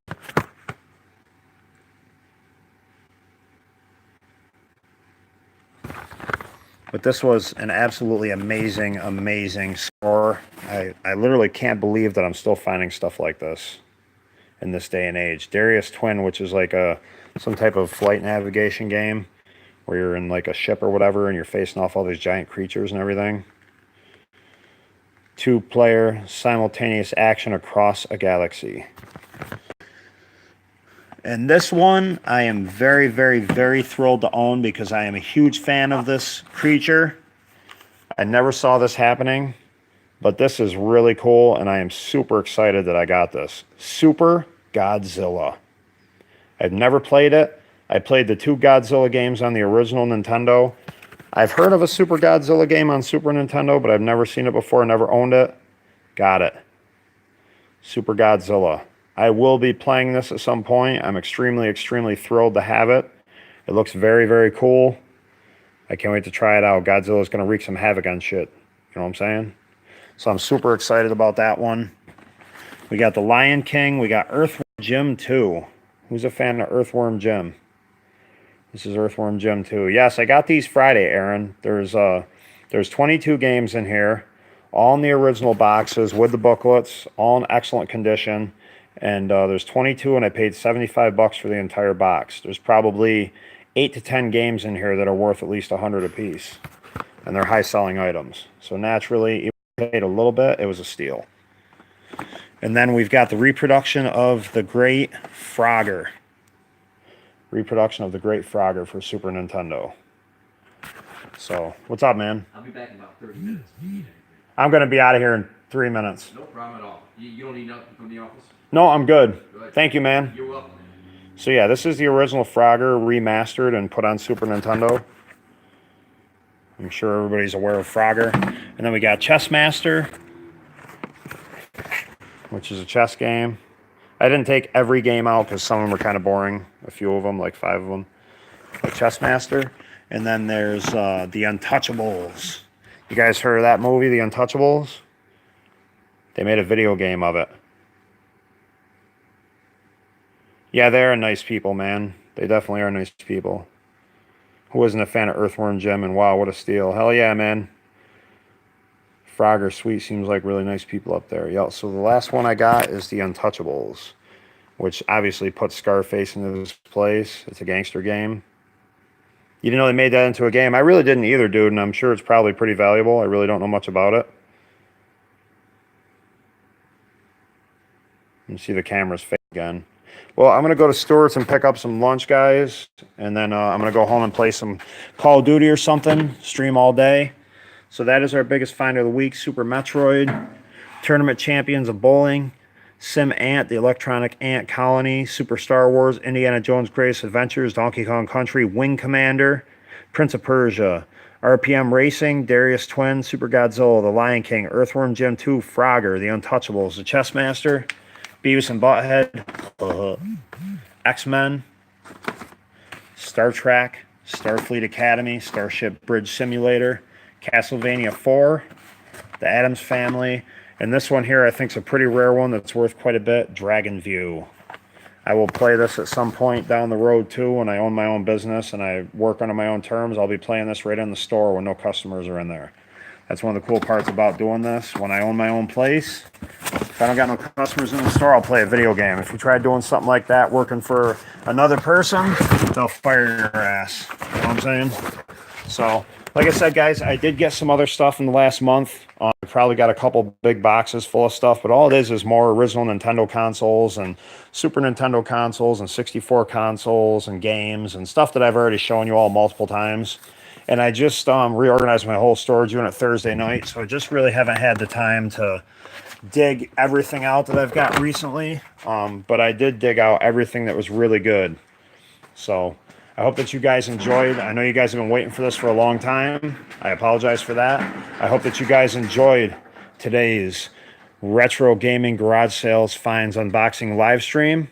But this was an absolutely amazing, amazing score. I literally can't believe that I'm still finding stuff like this in this day and age. Darius Twin, which is like some type of flight navigation game where you're in like a ship or whatever and you're facing off all these giant creatures and everything. 2-player simultaneous action across a galaxy. And this one, I am very, very, very thrilled to own because I am a huge fan of this creature. I never saw this happening, but this is really cool, and I am super excited that I got this. Super Godzilla. I've never played it. I played the 2 Godzilla games on the original Nintendo. I've heard of a Super Godzilla game on Super Nintendo, but I've never seen it before, never owned it. Got it. Super Godzilla. I will be playing this at some point. I'm extremely, extremely thrilled to have it. It looks very, very cool. I can't wait to try it out. Godzilla's going to wreak some havoc on shit. You know what I'm saying? So I'm super excited about that one. We got the Lion King. We got Earthworm Jim 2. Who's a fan of Earthworm Jim? This is Earthworm Jim 2. Yes, I got these Friday, Aaron. There's 22 games in here, all in the original boxes with the booklets, all in excellent condition. And there's 22, and I paid $75 for the entire box. There's probably 8 to 10 games in here that are worth at least $100 a piece, and they're high-selling items. So naturally, even paid a little bit, it was a steal. And then we've got the reproduction of the Great Frogger. Reproduction of the Great Frogger for Super Nintendo. So, what's up, man? I'll be back in about 30 minutes if you need anything. I'm going to be out of here in 3 minutes. No problem at all. You don't need nothing from the office? No, I'm good. Good. Thank you, man. You're welcome. So, yeah, this is the original Frogger remastered and put on Super Nintendo. I'm sure everybody's aware of Frogger. And then we got Chess Master, which is a chess game. I didn't take every game out because some of them were kind of boring. A few of them, like 5 of them. Like Chess Master. And then there's The Untouchables. You guys heard of that movie, The Untouchables? They made a video game of it. Yeah, they're nice people, man. They definitely are nice people. Who wasn't a fan of Earthworm Jim? And wow, what a steal. Hell yeah, man. Frogger Sweet seems like really nice people up there. Yeah, so the last one I got is The Untouchables, which obviously puts Scarface into his place. It's a gangster game. You didn't know they made that into a game? I really didn't either, dude, and I'm sure it's probably pretty valuable. I really don't know much about it. You see the camera's fake again. Well, I'm going to go to Stewart's and pick up some lunch, guys. And then I'm going to go home and play some Call of Duty or something. Stream all day. So that is our biggest find of the week. Super Metroid. Tournament Champions of Bowling. Sim Ant, the Electronic Ant Colony. Super Star Wars. Indiana Jones Greatest Adventures. Donkey Kong Country. Wing Commander. Prince of Persia. RPM Racing. Darius Twin. Super Godzilla. The Lion King. Earthworm Jim 2. Frogger. The Untouchables. The Chess Master. Beavis and Butthead, X-Men, Star Trek, Starfleet Academy, Starship Bridge Simulator, Castlevania 4, The Addams Family, and this one here I think is a pretty rare one that's worth quite a bit, Dragon View. I will play this at some point down the road too when I own my own business and I work under my own terms. I'll be playing this right in the store when no customers are in there. That's one of the cool parts about doing this. When I own my own place, if I don't got no customers in the store, I'll play a video game. If you try doing something like that, working for another person, they'll fire your ass. You know what I'm saying? So, like I said, guys, I did get some other stuff in the last month. I probably got a couple big boxes full of stuff, but all it is more original Nintendo consoles and Super Nintendo consoles and 64 consoles and games and stuff that I've already shown you all multiple times. And I just reorganized my whole storage unit Thursday night, so I just really haven't had the time to dig everything out that I've got recently. But I did dig out everything that was really good. So I hope that you guys enjoyed. I know you guys have been waiting for this for a long time. I apologize for that. I hope that you guys enjoyed today's Retro Gaming Garage Sales Finds Unboxing live stream.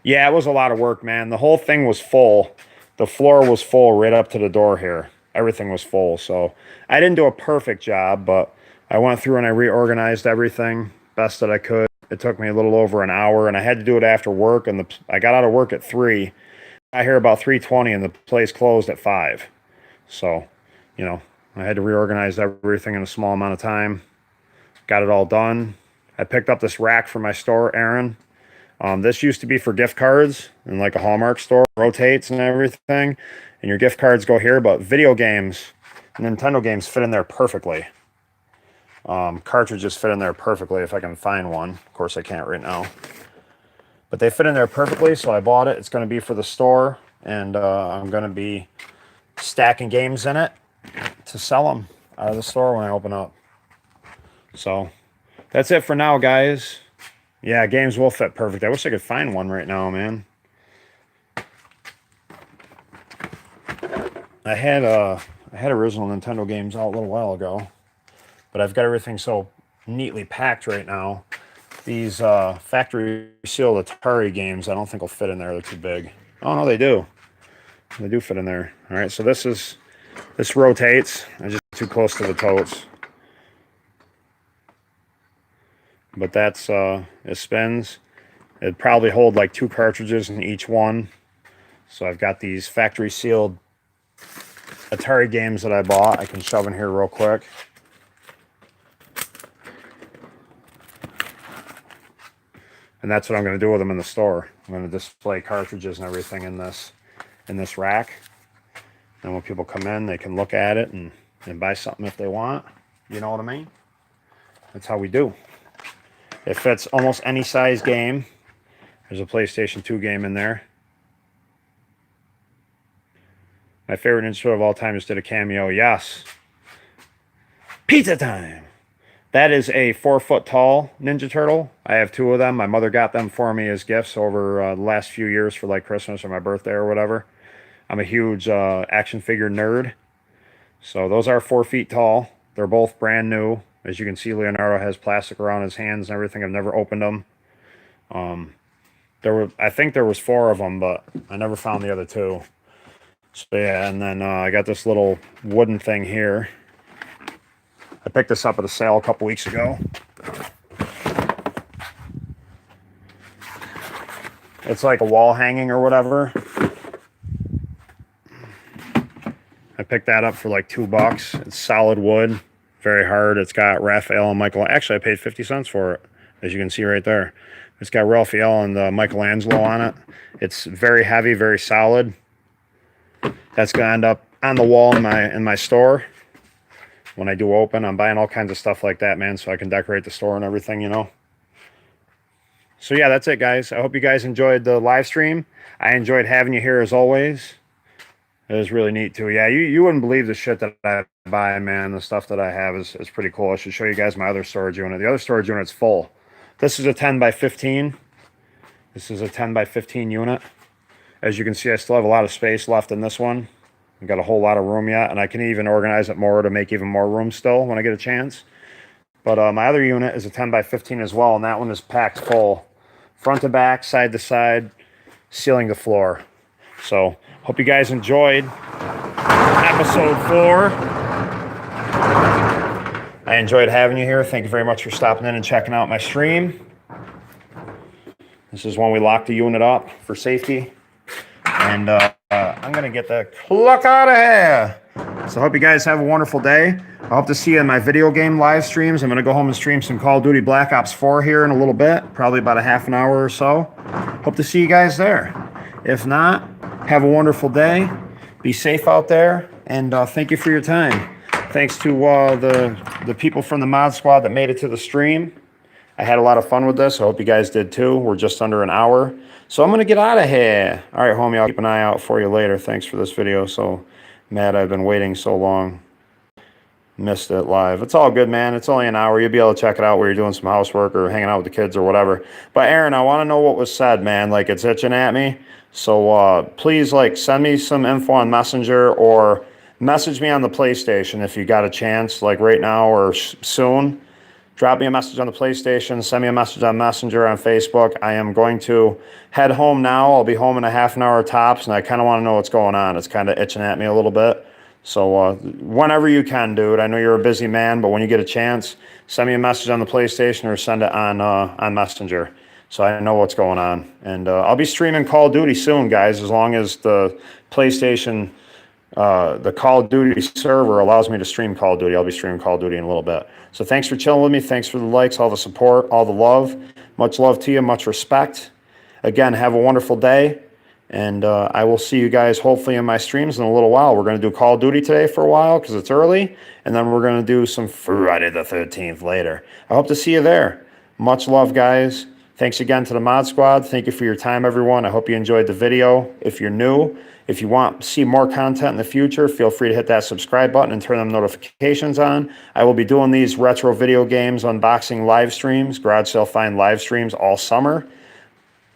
Yeah, it was a lot of work, man. The whole thing was full. The floor was full right up to the door here. Everything was full. So I didn't do a perfect job, but I went through and I reorganized everything best that I could. It took me a little over an hour, and I had to do it after work. And I got out of work at 3. I here about 3:20, and the place closed at 5. So, you know, I had to reorganize everything in a small amount of time. Got it all done. I picked up this rack from my store, Aaron. This used to be for gift cards and like a Hallmark store, rotates and everything. And your gift cards go here, but video games, Nintendo games fit in there perfectly. Cartridges fit in there perfectly if I can find one. Of course, I can't right now. But they fit in there perfectly, so I bought it. It's going to be for the store, and I'm going to be stacking games in it to sell them out of the store when I open up. So that's it for now, guys. Yeah, games will fit perfect. I wish I could find one right now, man. I had original Nintendo games out a little while ago, but I've got everything so neatly packed right now. These factory sealed Atari games, I don't think will fit in there. They're too big. Oh no, they do. They do fit in there. All right, so this rotates. I just too close to the totes. But that's it spins. It'd probably hold like 2 cartridges in each one. So I've got these factory sealed Atari games that I bought. I can shove in here real quick. And that's what I'm going to do with them in the store. I'm going to display cartridges and everything in this rack. And when people come in, they can look at it and buy something if they want. You know what I mean? That's how we do. It fits almost any size game. There's a PlayStation 2 game in there. My favorite Ninja Turtle of all time just did a cameo. Yes. Pizza time. That is a 4-foot tall Ninja Turtle. I have 2 of them. My mother got them for me as gifts over the last few years for like Christmas or my birthday or whatever. I'm a huge action figure nerd. So those are 4 feet tall. They're both brand new. As you can see, Leonardo has plastic around his hands and everything. I've never opened them. I think there was 4 of them, but I never found the other 2. So yeah, and then I got this little wooden thing here. I picked this up at a sale a couple weeks ago. It's like a wall hanging or whatever. I picked that up for like $2. It's solid wood, very hard. It's got Raphael and Michael. Actually, I paid 50 cents for it, as you can see right there. It's got Raphael and Michelangelo on it. It's very heavy, very solid. That's gonna end up on the wall in my store. When I do open, I'm buying all kinds of stuff like that, man, so I can decorate the store and everything, you know. So yeah, that's it, guys. I hope you guys enjoyed the live stream. I enjoyed having you here as always. It was really neat too. Yeah, you wouldn't believe the shit that I buy, man. The stuff that I have is pretty cool. I should show you guys my other storage unit. The other storage unit's full. This is a 10 by 15. This is a 10 by 15 unit. As you can see, I still have a lot of space left in this one. I've got a whole lot of room yet, and I can even organize it more to make even more room still when I get a chance. But my other unit is a 10 by 15 as well, and that one is packed full. Front to back, side to side, ceiling to floor. So, hope you guys enjoyed episode 4. I enjoyed having you here. Thank you very much for stopping in and checking out my stream. This is when we lock the unit up for safety. And I'm going to get the clock out of here. So I hope you guys have a wonderful day. I hope to see you in my video game live streams. I'm going to go home and stream some Call of Duty Black Ops 4 here in a little bit. Probably about a half an hour or so. Hope to see you guys there. If not, have a wonderful day. Be safe out there. And thank you for your time. Thanks to the people from the Mod Squad that made it to the stream. I had a lot of fun with this. I hope you guys did too. We're just under an hour. So I'm going to get out of here. All right, homie, I'll keep an eye out for you later. Thanks for this video. So mad I've been waiting so long. Missed it live. It's all good, man. It's only an hour. You'll be able to check it out where you're doing some housework or hanging out with the kids or whatever. But Aaron, I want to know what was said, man. Like, it's itching at me. So please, like, send me some info on Messenger or message me on the PlayStation if you got a chance, like right now or soon. Drop me a message on the PlayStation. Send me a message on Messenger on Facebook. I am going to head home now. I'll be home in a half an hour tops, and I kind of want to know what's going on. It's kind of itching at me a little bit. So whenever you can, dude. I know you're a busy man, but when you get a chance, send me a message on the PlayStation or send it on Messenger so I know what's going on. And I'll be streaming Call of Duty soon, guys, as long as the PlayStation, the Call of Duty server allows me to stream Call of Duty. I'll be streaming Call of Duty in a little bit. So thanks for chilling with me. Thanks for the likes, all the support, all the love. Much love to you. Much respect. Again, have a wonderful day. And I will see you guys hopefully in my streams in a little while. We're going to do Call of Duty today for a while because it's early. And then we're going to do some Friday the 13th later. I hope to see you there. Much love, guys. Thanks again to the Mod Squad. Thank you for your time, everyone. I hope you enjoyed the video. If you're new, if you want to see more content in the future, feel free to hit that subscribe button and turn them notifications on. I will be doing these retro video games unboxing live streams, garage sale find live streams all summer.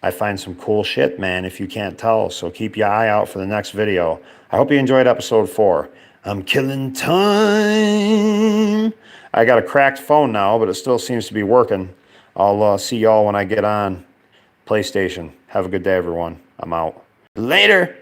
I find some cool shit, man, if you can't tell. So keep your eye out for the next video. I hope you enjoyed episode 4. I'm killing time. I got a cracked phone now, but it still seems to be working. I'll see y'all when I get on PlayStation. Have a good day, everyone. I'm out. Later.